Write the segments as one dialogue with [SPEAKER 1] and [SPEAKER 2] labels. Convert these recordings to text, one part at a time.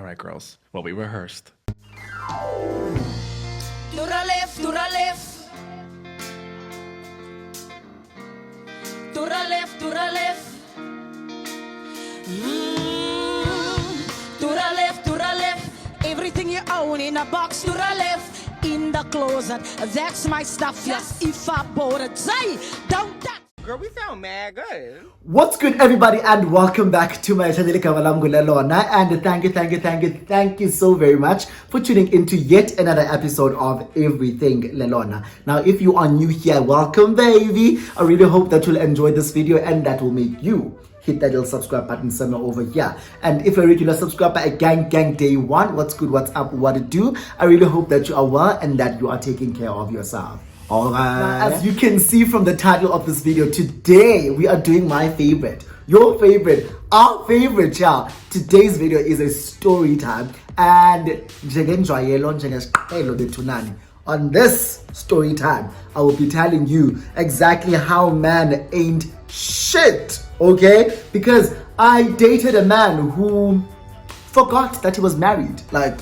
[SPEAKER 1] right, girls. Well, we rehearsed.
[SPEAKER 2] To the left, to the left. To the left, to the left. To the left, to the left. Everything you own in a box to the left. In the closet, that's my stuff. Yes, if I bought it, say, don't touch.
[SPEAKER 3] Girl, we sound mad good.
[SPEAKER 4] What's good, everybody, and welcome back to my channel Lelona. And thank you so very much for tuning into yet another episode of Everything Lelona. Now, if you are new here, welcome, baby. I really hope that you'll enjoy this video and that will make you hit that little subscribe button somewhere over here. And if you're a regular subscriber, a gang day one, what's good, what's up, what it do? I really hope that you are well and that you are taking care of yourself. Alright. Now, as you can see from the title of this video, today we are doing my favorite, your favorite, our favorite, yeah. Today's video is a story time, and on this story time, I will be telling you exactly how man ain't shit, okay? Because I dated a man who forgot that he was married. Like,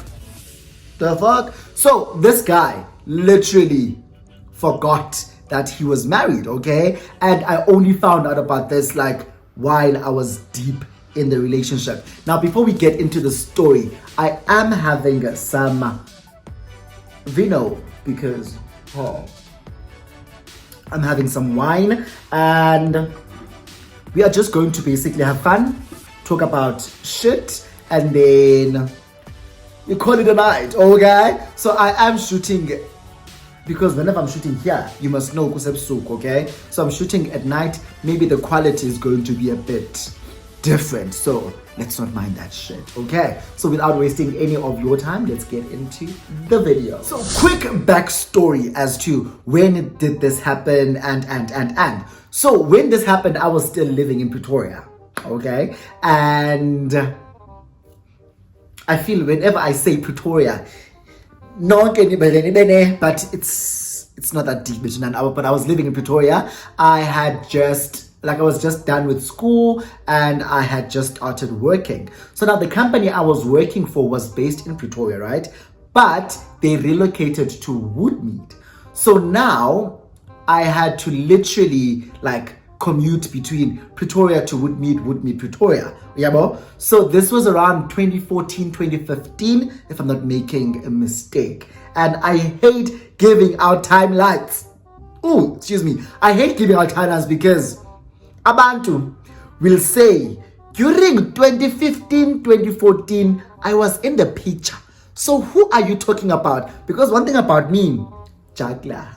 [SPEAKER 4] the fuck? So this guy literally forgot that he was married, okay? And I only found out about this like while I was deep in the relationship. Now, before we get into the story, I am having some vino because I'm having some wine, and we are just going to basically have fun, talk about shit, and then we call it a night, okay? So I am shooting, because whenever I'm shooting here, you must know kusebusuk, okay? So I'm shooting at night. Maybe the quality is going to be a bit different, so let's not mind that shit, okay? So without wasting any of your time, let's get into the video. So quick backstory as to when did this happen and. So when this happened, I was still living in Pretoria, okay? And I feel whenever I say Pretoria, but it's not that deep, but I was living in Pretoria. I was just done with school and I had just started working. So now the company I was working for was based in Pretoria, right? But they relocated to Woodmead. So now I had to literally like commute between Pretoria to Woodmead, Pretoria. Yeah, so this was around 2014, 2015, if I'm not making a mistake. And I hate giving out timelines. Oh, excuse me. I hate giving out timelines because Abantu will say, during 2015, 2014, I was in the picture. So who are you talking about? Because one thing about me, juggler.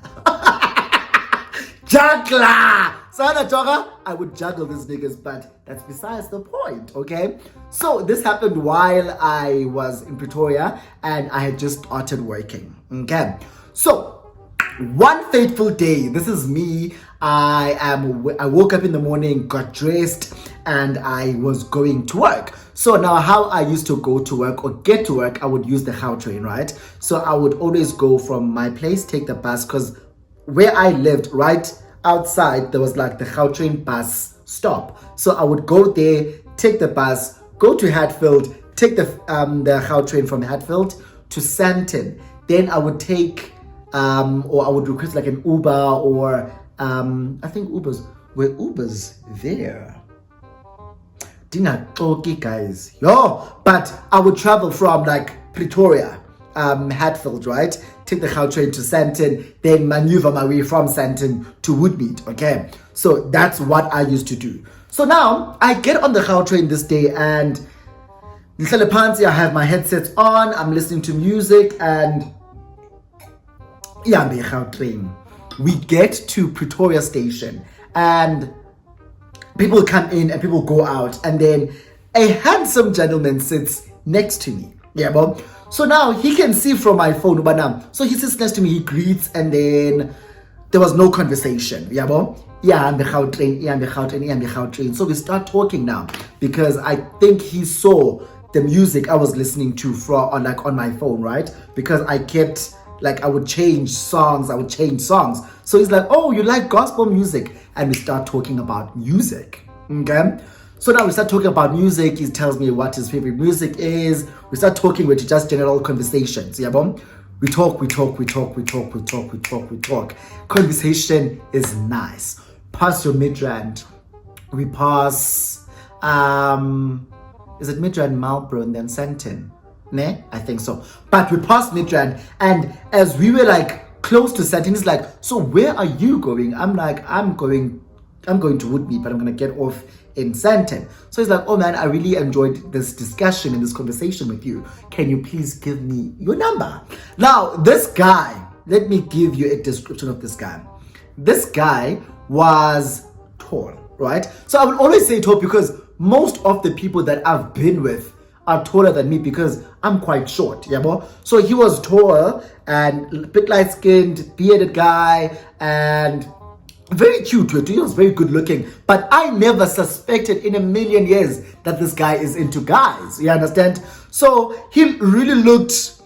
[SPEAKER 4] Juggler! So I would juggle these niggas, but that's besides the point, okay? So this happened while I was in Pretoria and I had just started working, okay? So one fateful day, this is me, I woke up in the morning, got dressed, and I was going to work. So now how I used to go to work or get to work, I would use the Gautrain, right? So I would always go from my place, take the bus, because where I lived, right outside, there was like the Gautrain bus stop. So I would go there, take the bus, go to Hatfield, take the Gautrain from Hatfield to Sandton. Then I would take or I would request like an Uber or I think Ubers there. Dinatoki guys. Yo, but I would travel from like Pretoria, Hatfield, right? Take the Gautrain to Sandton, then maneuver my way from Sandton to Woodmead, okay? So that's what I used to do. So now I get on the Gautrain this day and I have my headsets on, I'm listening to music, and yeah, the Gautrain. We get to Pretoria station and people come in and people go out, and then a handsome gentleman sits next to me. Yeah, but so now he can see from my phone, but now so he sits next to me, he greets, and then there was no conversation. Yeah, but yeah, I'm the Gautrain. So we start talking now because I think he saw the music I was listening to from on my phone, right? Because I kept like I would change songs. So he's like, "Oh, you like gospel music?" And we start talking about music. Okay. So now we start talking about music. He tells me what his favorite music is. We start talking with just general conversations. Yeah, bom? We talk. Conversation is nice. Pass your Midrand. We pass, is it Midrand, Marlborough, and then Senton? Ne? I think so. But we passed Midrand, and as we were like close to Senton, he's like, so where are you going? I'm like, I'm going to Woodmead, but I'm gonna get off in Senton. So he's like, oh man, I really enjoyed this discussion and this conversation with you. Can you please give me your number? Now, this guy, let me give you a description of this guy. This guy was tall, right? So I will always say tall because most of the people that I've been with are taller than me because I'm quite short, yeah, bro? So he was tall and a bit light-skinned, bearded guy, and very cute. He was very good looking, but I never suspected in a million years that this guy is into guys. You understand? So he really looked,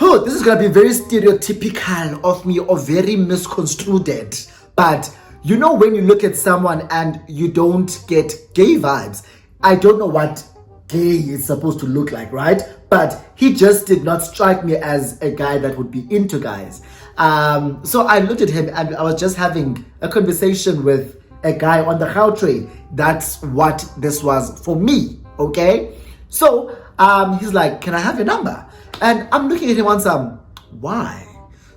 [SPEAKER 4] oh, this is gonna be very stereotypical of me or very misconstrued. But you know, when you look at someone and you don't get gay vibes, I don't know what gay is supposed to look like, right? But he just did not strike me as a guy that would be into guys. So I looked at him and I was just having a conversation with a guy on the Gautrain. That's what this was for me, okay? So he's like, can I have your number? And I'm looking at him once, why?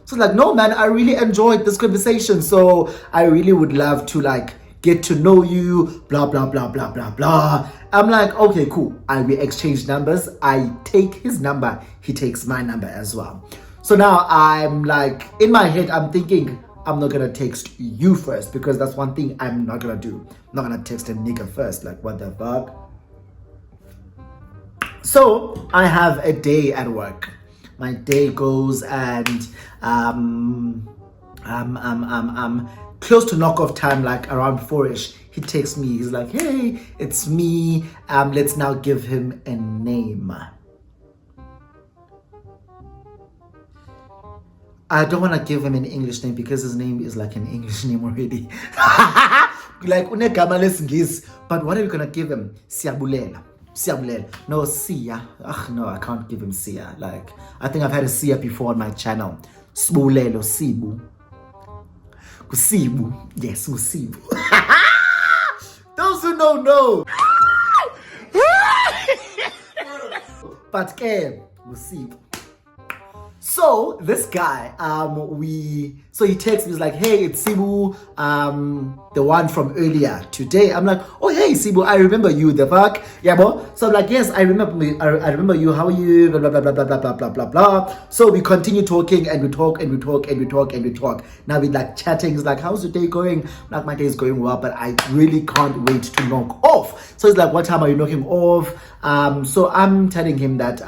[SPEAKER 4] So like, no man, I really enjoyed this conversation. So I really would love to like get to know you, blah, blah, blah, blah, blah, blah. I'm like, okay, cool. We exchange numbers. I take his number. He takes my number as well. So now I'm like, in my head, I'm thinking, I'm not going to text you first because that's one thing I'm not going to do. I'm not going to text a nigga first. Like, what the fuck? So I have a day at work. My day goes and I'm close to knock-off time, like around 4-ish. He texts me. He's like, hey, it's me. Let's now give him a name. I don't want to give him an English name because his name is like an English name already. Like, but what are we going to give him? Siyabulela. No, Sia. No, I can't give him Sia. Like, I think I've had a Sia before on my channel. Sibulelo, Sibu. Kusibu. Yes, Kusibu. Those who don't know. But Kusibu. So this guy, so he texts me, he's like, hey, it's Sibu, the one from earlier today. I'm like, oh, hey, Sibu, I remember you, the fuck, yeah, bro? So I'm like, yes, I remember me, I remember you, how are you, blah, blah, blah, blah, blah, blah, blah, blah, blah. So we continue talking, and we talk, and we talk, and we talk, and we talk. Now we're like chatting, he's like, how's your day going? I'm like, my day is going well, but I really can't wait to knock off. So he's like, what time are you knocking off? So I'm telling him that,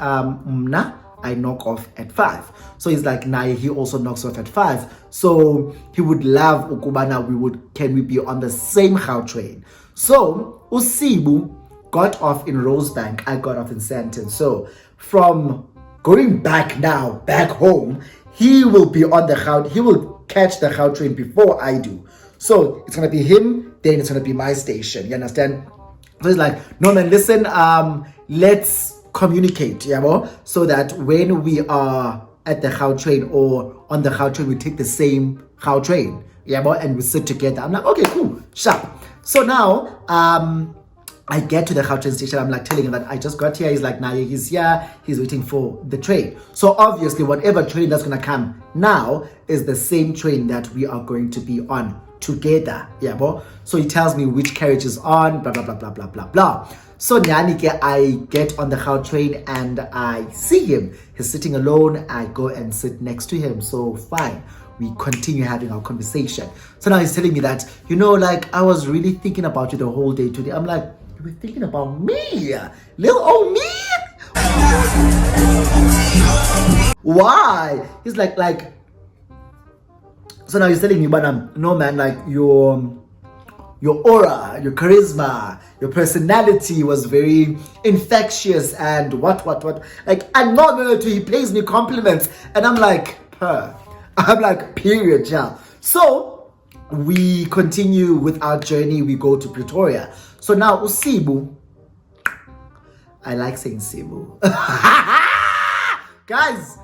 [SPEAKER 4] I knock off at 5. So he's like, nah, he also knocks off at 5. So he would love Ukubana, can we be on the same Gautrain? So Usibu got off in Rosebank, I got off in Sandton. So from going back home, he will be on the Gautrain, he will catch the Gautrain before I do. So it's gonna be him, then it's gonna be my station. You understand? So he's like, no man, listen, let's communicate, yeah, bro? So that when we are at the Gautrain or on the Gautrain, we take the same Gautrain, yeah, bro? And we sit together. I'm like, okay, cool, sharp. So now, I get to the Gautrain station. I'm like telling him that I just got here. He's like, nah, he's here. He's waiting for the train. So obviously, whatever train that's gonna come now is the same train that we are going to be on together, yeah, bro? So he tells me which carriage is on, blah, blah, blah, blah, blah, blah, blah. So Nyanike, I get on the Gautrain and I see him. He's sitting alone. I go and sit next to him. So fine. We continue having our conversation. So now he's telling me that, you know, like, I was really thinking about you the whole day today. I'm like, you were thinking about me? Little old me? Why? He's like, so now he's telling me, but no man, like, your aura, your charisma, your personality was very infectious and what. Like, I'm not going to, he pays me compliments. And I'm like, I'm like, period, yeah. So we continue with our journey. We go to Pretoria. So now Usibu, I like saying Sibu. Guys,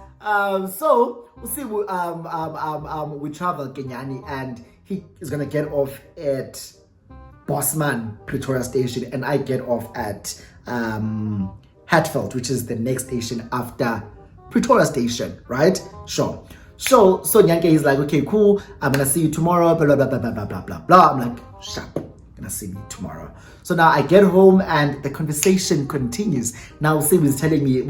[SPEAKER 4] so Usibu, we travel Kenyani, and he is gonna get off at Bosman Pretoria station, and I get off at Hatfield, which is the next station after Pretoria station, right? Sure. So Nyanke is like, okay, cool, I'm gonna see you tomorrow, blah, blah, blah, blah, blah, blah, blah, blah. I'm like, sharp, gonna see me tomorrow. So now I get home and the conversation continues. Now Sim is telling me,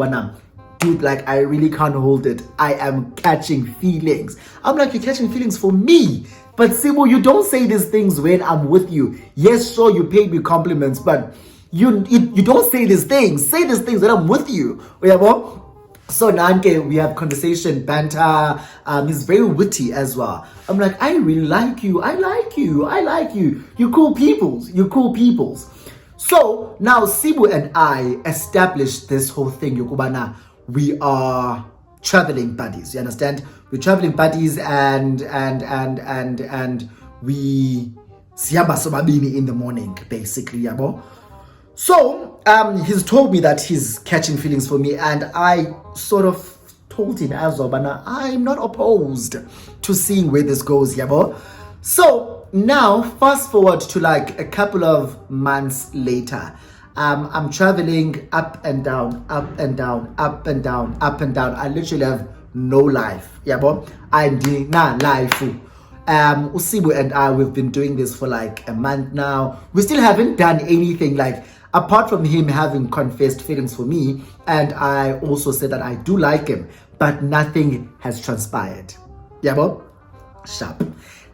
[SPEAKER 4] dude, like, I really can't hold it. I am catching feelings. I'm like, you're catching feelings for me? But Sibu, you don't say these things when I'm with you. Yes, sure, you paid me compliments, but you don't say these things. Say these things when I'm with you. So Nanke, we have conversation, banter. He's very witty as well. I'm like, I really like you. I like you. I like you. You cool peoples. You cool peoples. So now Sibu and I established this whole thing, Yokubana. We are traveling buddies. You understand? We're traveling buddies, and we siyaba sobabini in the morning, basically, yabo. So he's told me that he's catching feelings for me, and I sort of told him as well, but I'm not opposed to seeing where this goes, yabo. So now fast forward to like a couple of months later. I'm traveling up and down, up and down, up and down, up and down. I literally have no life. Yeah, but I'm doing life. Usibu and I, we've been doing this for like a month now. We still haven't done anything, like apart from him having confessed feelings for me, and I also said that I do like him, but nothing has transpired. Yeah, but sharp.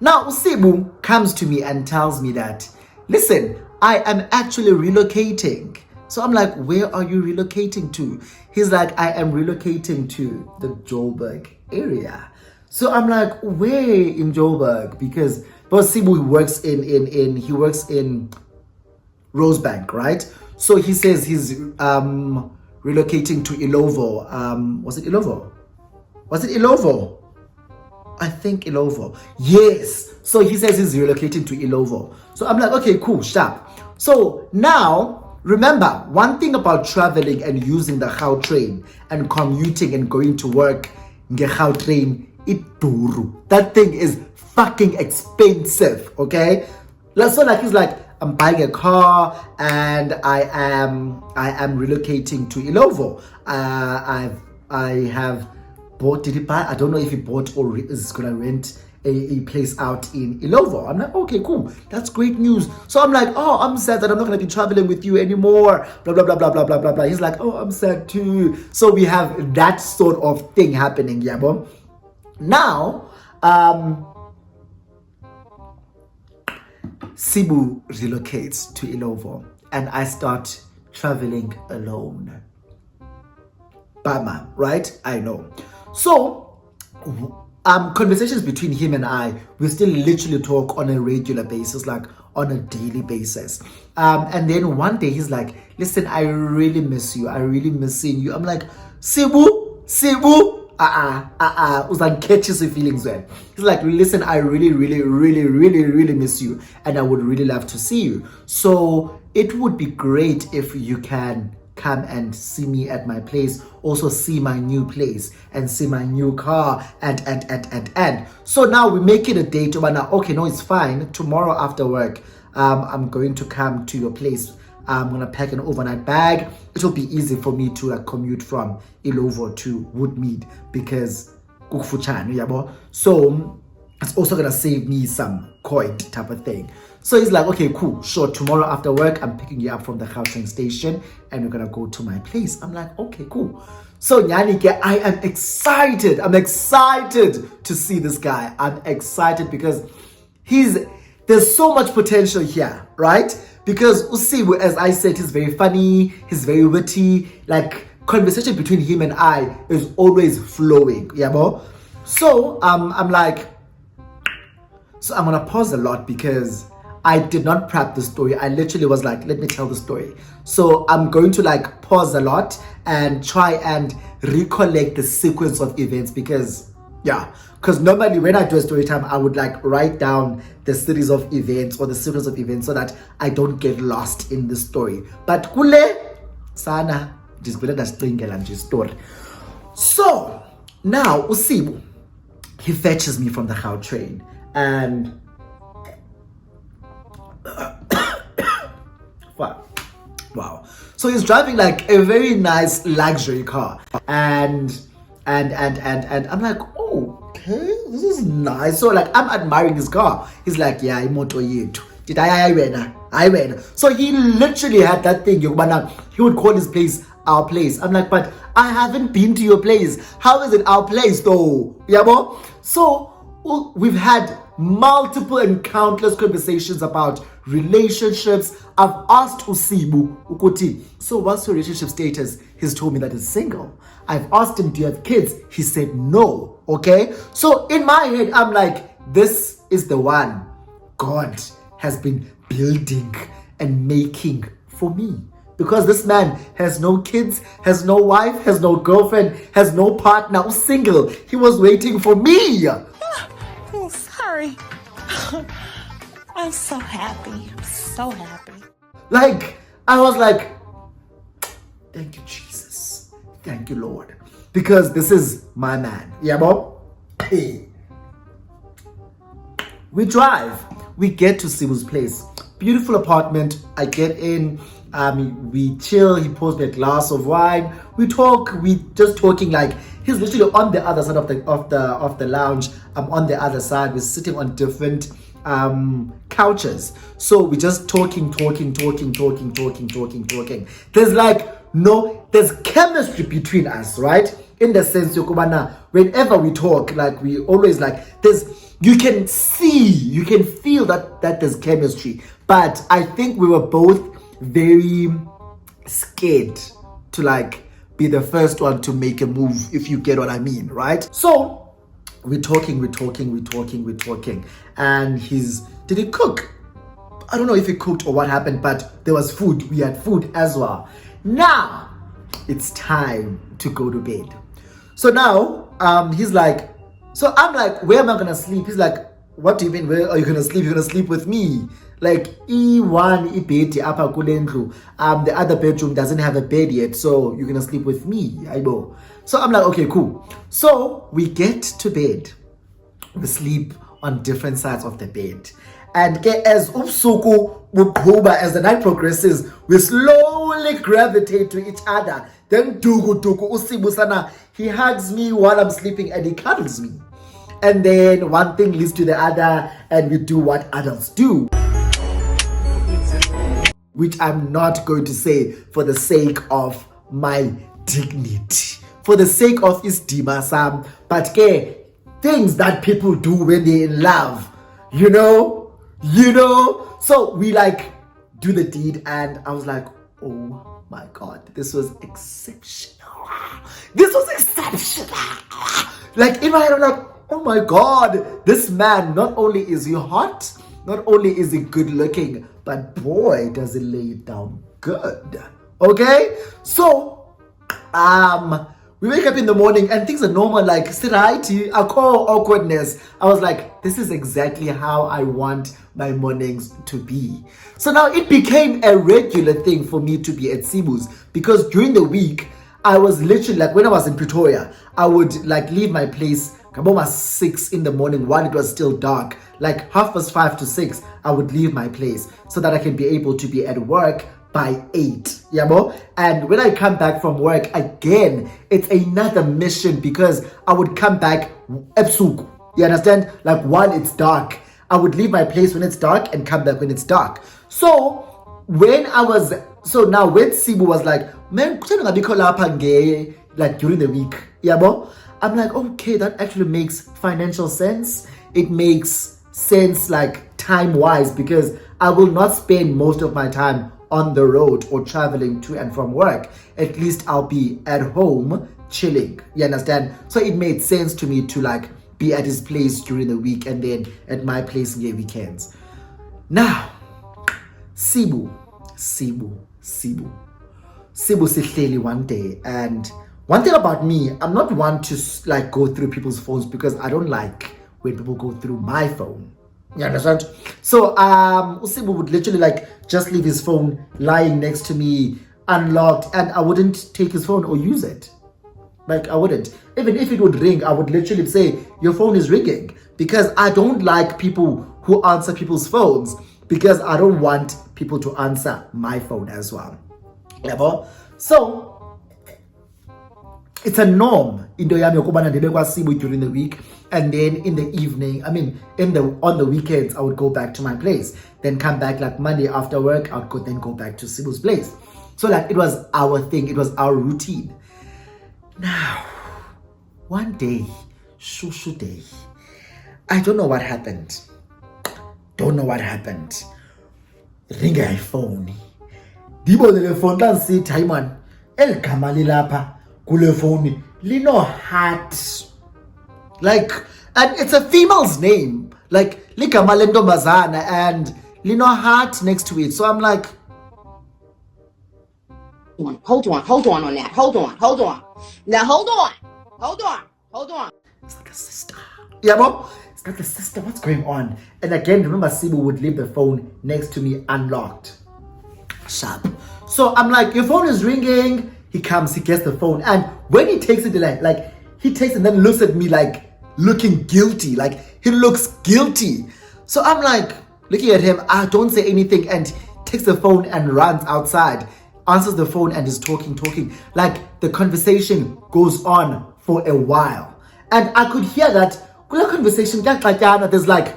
[SPEAKER 4] Now Usibu comes to me and tells me that, listen, I am actually relocating. So I'm like, where are you relocating to? He's like, I am relocating to the Joburg area. So I'm like, where in Joburg? Because Sibu works in Rosebank, right? So he says he's relocating to Ilovo. Was it Ilovo? I think Ilovo. Yes. So he says he's relocating to Ilovo. So I'm like, okay, cool, sharp. So now, remember, one thing about traveling and using the Gau train and commuting and going to work, the Gau train, that thing is fucking expensive, okay? So like, he's like, I'm buying a car and I am relocating to Ilovo. I have bought, did he buy? I don't know if he bought or is gonna rent a place out in Ilovo. I'm like, okay, cool. That's great news. So I'm like, oh, I'm sad that I'm not gonna be traveling with you anymore. Blah, blah, blah, blah, blah, blah, blah, blah. He's like, oh, I'm sad too. So we have that sort of thing happening, Yabo. Now, Sibu relocates to Ilovo and I start traveling alone. Bama, right? I know. So, conversations between him and I, we still literally talk on a regular basis, like on a daily basis. And then one day he's like, listen, I really miss you. I really miss seeing you. I'm like, Sibu, Uzan catches the feelings when. He's like, listen, I really, really, really, really, really miss you. And I would really love to see you. So it would be great if you can come and see me at my place, also see my new place and see my new car and. So now we make it a date. Okay, no, it's fine. Tomorrow after work, I'm going to come to your place. I'm going to pack an overnight bag. It will be easy for me to commute from Ilovo to Woodmead because so it's also going to save me some coin type of thing. So he's like, okay, cool, sure. Tomorrow after work, I'm picking you up from the Gauteng station and we're going to go to my place. I'm like, okay, cool. So Nyanike, I am excited. I'm excited to see this guy. I'm excited because there's so much potential here, right? Because Usibu, as I said, he's very funny, he's very witty. Like, conversation between him and I is always flowing, yeah, bro? So I'm like, so I'm gonna pause a lot because I did not prep the story. I literally was like, let me tell the story. So I'm going to like pause a lot and try and recollect the sequence of events because Yeah, because normally when I do a story time, I would like write down the series of events or the series of events so that I don't get lost in the story. But kule sana just story. So now Usibu, he fetches me from the Gau train and wow. So he's driving like a very nice luxury car, and I'm like, oh, okay, this is nice. So like I'm admiring his car. He's like, yeah, imoto yethu. Did I win? So he literally had that thing. He would call his place our place. I'm like, but I haven't been to your place. How is it our place though? Yabo? So we've had multiple and countless conversations about relationships. I've asked Usibu Ukuti, so what's your relationship status? He's told me that he's single. I've asked him, do you have kids? He said no. Okay, so in my head I'm like, this is the one God has been building and making for me, because this man has no kids, has no wife, has no girlfriend, has no partner, was single. He was waiting for me.
[SPEAKER 2] Oh, sorry. I'm so happy. I'm so happy.
[SPEAKER 4] Like, I was like, thank you, Jesus. Thank you, Lord. Because this is my man. Yeah, Bob? Hey. We drive. We get to Sibu's place. Beautiful apartment. I get in. We chill. He pours me a glass of wine. We talk. We just talking like he's literally on the other side of the lounge. I'm on the other side. We're sitting on different couches. So we just talking. There's chemistry between us, right? In the sense, Yokubana, whenever we talk, like we always like you can feel that there's chemistry. But I think we were both very scared to like be the first one to make a move, if you get what I mean, right? So we're talking, and did he cook? I don't know if he cooked or what happened, but there was food. We had food as well. Now it's time to go to bed. So now he's like, so I'm like, where am I gonna sleep? He's like, what do you mean, where are you gonna sleep? You're gonna sleep with me. Like E1 ibedi apa kulendlu. The other bedroom doesn't have a bed yet, so you're gonna sleep with me. So I'm like, okay, cool. So we get to bed. We sleep on different sides of the bed. And as the night progresses, we slowly gravitate to each other. Then Usibu sana, he hugs me while I'm sleeping and he cuddles me. And then one thing leads to the other, and we do what adults do, which I'm not going to say for the sake of my dignity, for the sake of isdima sam, but things that people do when they're in love, you know. So we like do the deed, and I was like, oh my God, this was exceptional. Like in my head, I'm like, oh my God, this man, not only is he hot, not only is he good looking, but boy, does he lay it down good. Okay? So, we wake up in the morning and things are normal, like siraiti, I call awkwardness. I was like, this is exactly how I want my mornings to be. So now it became a regular thing for me to be at Sibu's, because during the week, I was literally like, when I was in Pretoria, I would like leave my place about 6 in the morning while it was still dark, like 5:30 to 6, I would leave my place so that I can be able to be at work by 8. And when I come back from work again, it's another mission, because I would come back ebusuku. You understand? Like while it's dark, I would leave my place when it's dark and come back when it's dark. So when Sibu was like, man, like during the week, I'm like, okay, that actually makes financial sense. It makes sense like time-wise, because I will not spend most of my time on the road or traveling to and from work. At least I'll be at home chilling. You understand? So it made sense to me to like be at his place during the week and then at my place in the weekends. Now, Sibu sihleli one day, and One thing about me, I'm not one to like go through people's phones because I don't like when people go through my phone. You understand? So Usibu would literally like just leave his phone lying next to me unlocked, and I wouldn't take his phone or use it. Like I wouldn't. Even if it would ring, I would literally say your phone is ringing, because I don't like people who answer people's phones, because I don't want people to answer my phone as well. Yabo? So it's a norm into yami yokubana ndibe kwaSibu during the week, and then in the evening, on the weekends, I would go back to my place, then come back like Monday after work. I would then go back to Sibu's place. So like it was our thing, it was our routine. Now, one day, shushu day, I don't know what happened. Ring a phone. Dibo le phone lan si Taiwan. El kamali lapa kule phone lino heart. Like, and it's a female's name. Like ligama lentombazana and lino heart next to it. So I'm like,
[SPEAKER 5] Hold on on that. Hold on. Now hold on.
[SPEAKER 4] it's like a sister. Yeah, Mom? It's like a sister. What's going on? And again, remember, Sibu would leave the phone next to me unlocked. Sharp. So I'm like, your phone is ringing. He comes, he gets the phone. And when he takes it, like he takes it and then looks at me like looking guilty. Like he looks guilty. So I'm like, looking at him, I don't say anything, and takes the phone and runs outside. Answers the phone and is talking. Like the conversation goes on for a while. And I could hear that kula conversation, there's like,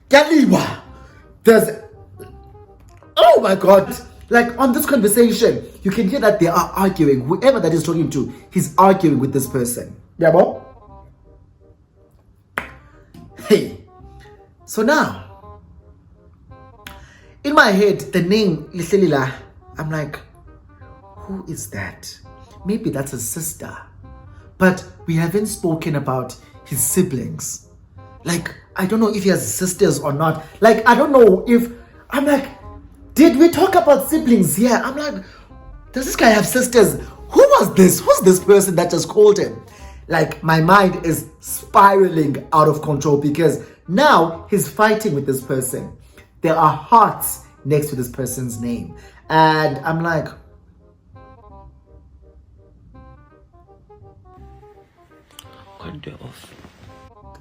[SPEAKER 4] Galiwa. There's, oh my God. Like on this conversation, you can hear that they are arguing. Whoever that is talking to, he's arguing with this person. Yeah, Bo? Hey. So now, in my head, the name Liselila, I'm like, who is that? Maybe that's a sister. But we haven't spoken about his siblings. Like, I don't know if he has sisters or not. Like, I don't know if, I'm like, did we talk about siblings here? I'm like, does this guy have sisters? Who was this? Who's this person that just called him? Like, my mind is spiraling out of control because now he's fighting with this person. There are hearts next to this person's name. And I'm like,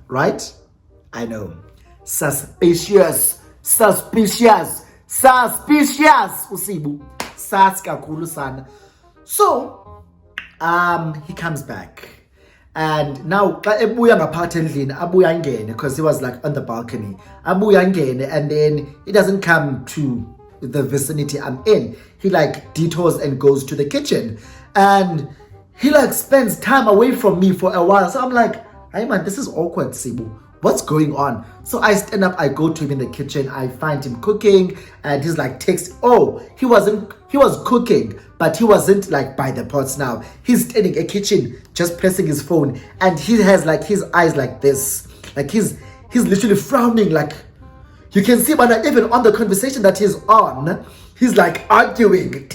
[SPEAKER 4] right? I know. Suspicious. Usibu. Sas kakhulu sana. So, he comes back. And now, ebuya ngapha endlini, abuya ngene, because he was like on the balcony. Abuya ngene, and then he doesn't come to the vicinity I'm in. He like detours and goes to the kitchen. And he like spends time away from me for a while. So I'm like, hey man, this is awkward, Sibu. What's going on? So I stand up, I go to him in the kitchen, I find him cooking, and he's like he was cooking, but he wasn't like by the pots now. He's standing in a kitchen, just pressing his phone, and he has like his eyes like this. Like he's literally frowning, like you can see, but even on the conversation that he's on, he's like arguing.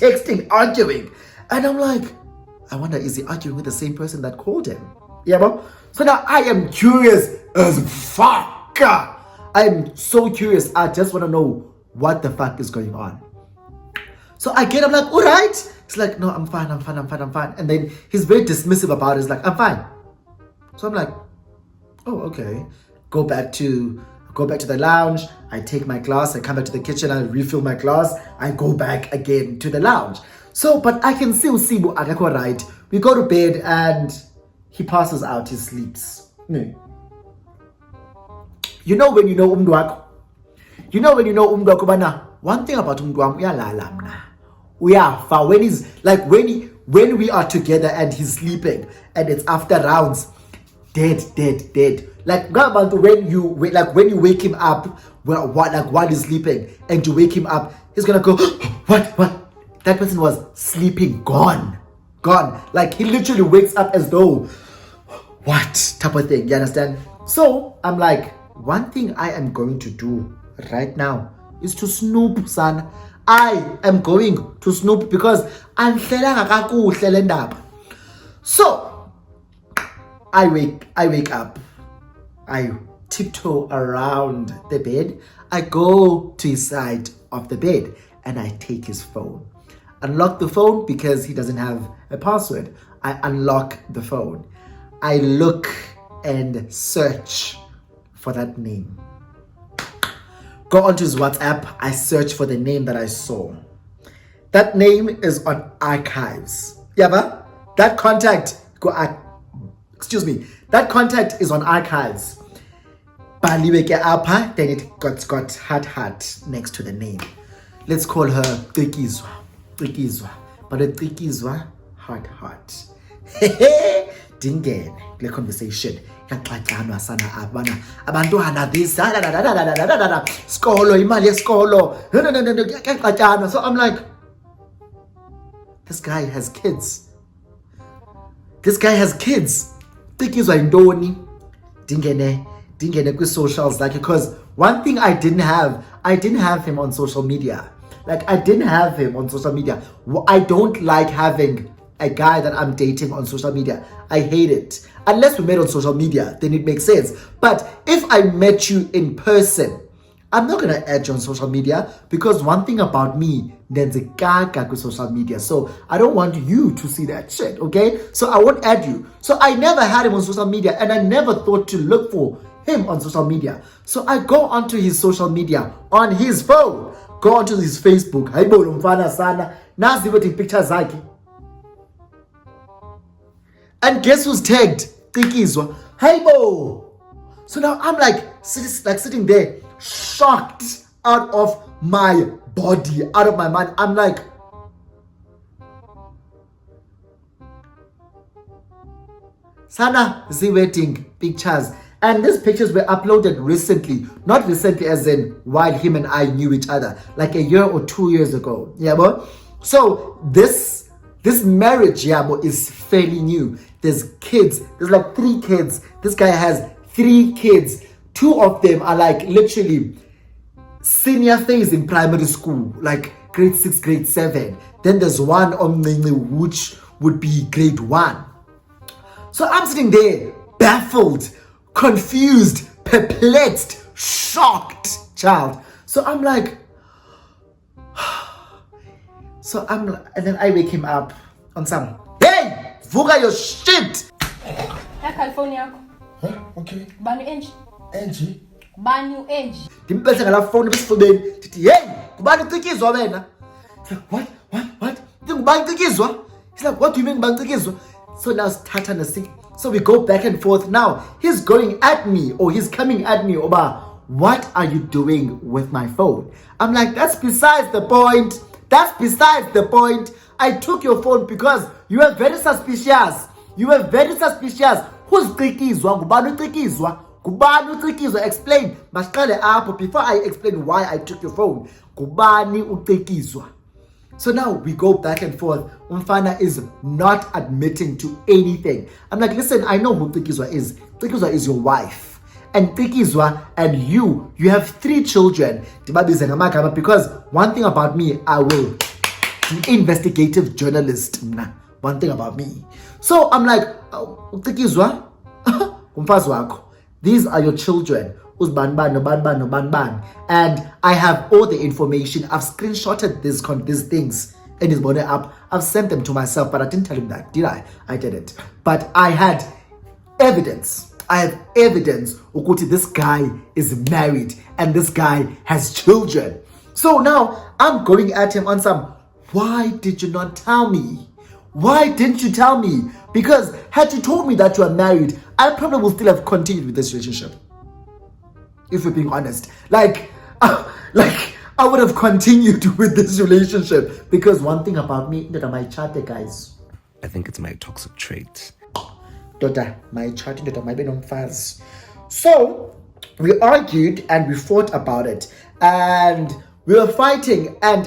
[SPEAKER 4] And I'm like, I wonder, is he arguing with the same person that called him? Yeah, bro? So now I am curious as fuck. I'm so curious. I just want to know what the fuck is going on. So I get, I'm like, all right. He's like, no, I'm fine. And then he's very dismissive about it. He's like, I'm fine. So I'm like, oh, okay. Go back to the lounge. I take my glass. I come back to the kitchen. I refill my glass. I go back again to the lounge. So, but I can see Usibu akekho right. We go to bed and he passes out. He sleeps. You know when you know umntu wakho? You know when you know umntu wakho bana? One thing about umntu wam, uyalala mna. Uyafa. When he's like, when we are together and he's sleeping and it's after rounds, dead. Like when you wake him up, while he's sleeping, and you wake him up, he's gonna go, what? That person was sleeping, gone. Like he literally wakes up as though, what type of thing, you understand? So I'm like, one thing I am going to do right now is to snoop, son. I am going to snoop because I'm So I wake up. I tiptoe around the bed. I go to his side of the bed and I take his phone. Unlock the phone because he doesn't have a password. I unlock the phone. I look and search for that name. Go onto his WhatsApp. I search for the name that I saw. That name is on archives. Yaba? That contact that contact is on archives. Baliweke apha, then it got heart next to the name. Let's call her Tikizwa. But a Tikizwa, heart. Dingene, the conversation. Yaxaxanwa sana abana. Abantwana this. Skolo, imali skolo. No. So I'm like, this guy has kids. Tikizwa indoni. Dingene with socials, like, because one thing I didn't have him on social media. Like, I didn't have him on social media. I don't like having a guy that I'm dating on social media. I hate it. Unless we met on social media, then it makes sense. But if I met you in person, I'm not gonna add you on social media, because one thing about me, there's a gaga with social media. So I don't want you to see that shit, okay? So I won't add you. So I never had him on social media, and I never thought to look for him on social media. So I go onto his social media on his phone, go onto his Facebook. Hayibo lo mfana sana, nazi what pictures zake. And guess who's tagged? Tikizwa. Hayibo. So now I'm like sitting there, shocked out of my body, out of my mind. I'm like, Sana wedding pictures. And these pictures were uploaded recently. Not recently as in while him and I knew each other. Like a year or 2 years ago. Yeah, boy? So this marriage, yeah, boy, is fairly new. There's kids. There's like 3 kids. This guy has 3 kids. 2 of them are like literally senior phase in primary school. Like grade 6, grade 7. Then there's one which would be grade 1. So I'm sitting there baffled, confused, perplexed, shocked, child. So I'm like, and then I wake him up on some, hey, vuga your shit.
[SPEAKER 6] California.
[SPEAKER 7] Huh? Okay.
[SPEAKER 6] Banu Angie.
[SPEAKER 7] Angie?
[SPEAKER 6] Banu Angie.
[SPEAKER 4] Ndimpethe ngala phone besifubeni ndithi hey kubani ucikizwa wena. He's like what ngubani ucikizwa. He's like, what do you mean ngubani ucikizwa? So now start on a sick. So we go back and forth. Now he's going at me, or he's coming at me about, what are you doing with my phone? I'm like, that's besides the point. I took your phone because you were very suspicious. Who's Tikizwa? Kubani ucikizwa? Explain. Masiqale apho before I explain why I took your phone. Kubani ucikizwa? So now we go back and forth. Umfana is not admitting to anything. I'm like, listen, I know who Tikizwa is. Tikizwa is your wife. And Tikizwa and you have 3 children. Because one thing about me, I will be investigative journalist. One thing about me. So I'm like, Tikizwa, umfazi wako, these are your children. Ban. And I have all the information. I've screenshotted these things in his body app. I've sent them to myself, but I didn't tell him that, did I? I didn't. But I had evidence. Ukuti, this guy is married and this guy has children. So now I'm going at him on some, why did you not tell me? Why didn't you tell me? Because had you told me that you are married, I probably would still have continued with this relationship. If we're being honest, like I would have continued with this relationship, because one thing about me, that my chat, guys,
[SPEAKER 1] I think it's my toxic trait.
[SPEAKER 4] My chat, my bedroom fast. So we argued and we fought about it, and we were fighting, and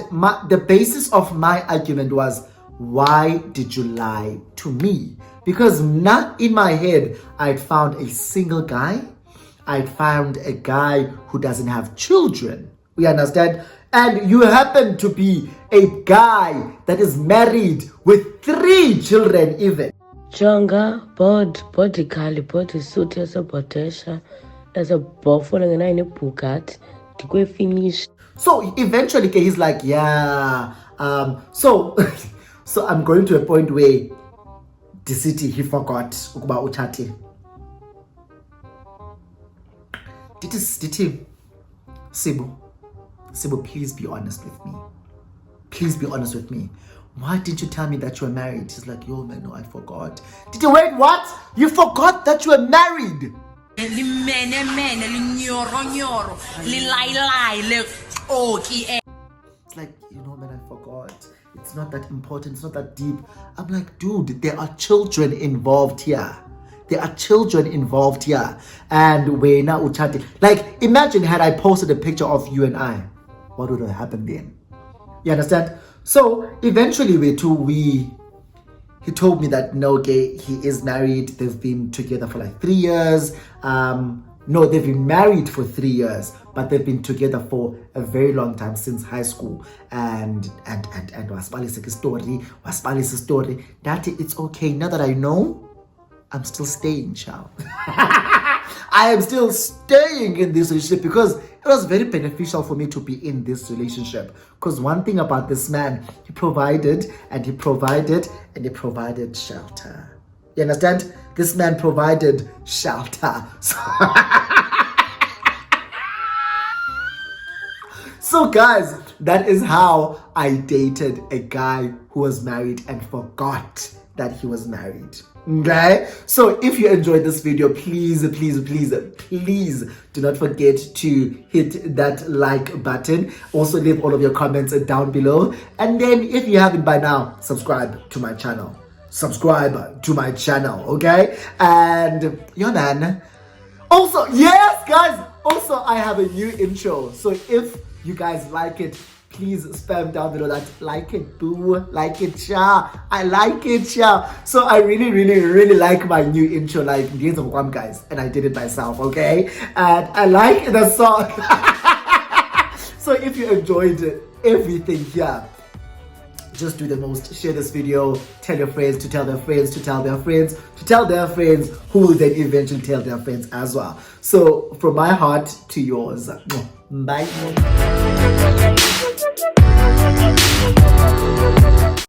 [SPEAKER 4] the basis of my argument was, why did you lie to me? Because not in my head, I'd found a single guy. I found a guy who doesn't have children. We understand? And you happen to be a guy that is married with 3 children even.
[SPEAKER 8] Jonga, body kali, body suit as a botesha, as a buffalo and I Bugatti, to go finish.
[SPEAKER 4] So eventually he's like, yeah, so so I'm going to a point where the city he forgot about Uchati. Did he Sibu, please be honest with me. Please be honest with me. Why didn't you tell me that you were married? He's like, yo man, no, I forgot. Did you wait, what? You forgot that you were married? It's like, you know, man, I forgot. It's not that important. It's not that deep. I'm like, dude, there are children involved here. There are children involved here. And we're now chatting. Like, imagine had I posted a picture of you and I. What would have happened then? You understand? So eventually he told me that no, gay, he is married. They've been together for like 3 years. No, they've been married for 3 years, but they've been together for a very long time, since high school. And wasipalisa story. That it's okay. Now that I know, I'm still staying, child. I am still staying in this relationship because it was very beneficial for me to be in this relationship. Because one thing about this man, he provided and he provided and he provided shelter. You understand? This man provided shelter. So guys, that is how I dated a guy who was married and forgot that he was married. Okay, so if you enjoyed this video, please do not forget to hit that like button. Also leave all of your comments down below, and then if you haven't by now, subscribe to my channel. Okay? And yeah, man. Also, yes guys, also I have a new intro, so if you guys like it, please spam down below that like it, boo, like it, cha. I like it, cha. So I really like my new intro, like guys, and I did it myself, okay? And I like the song. So if you enjoyed everything here, just do the most. Share this video, tell your friends to tell their friends to tell their friends to tell their friends, who will then eventually tell their friends as well. So from my heart to yours, bye.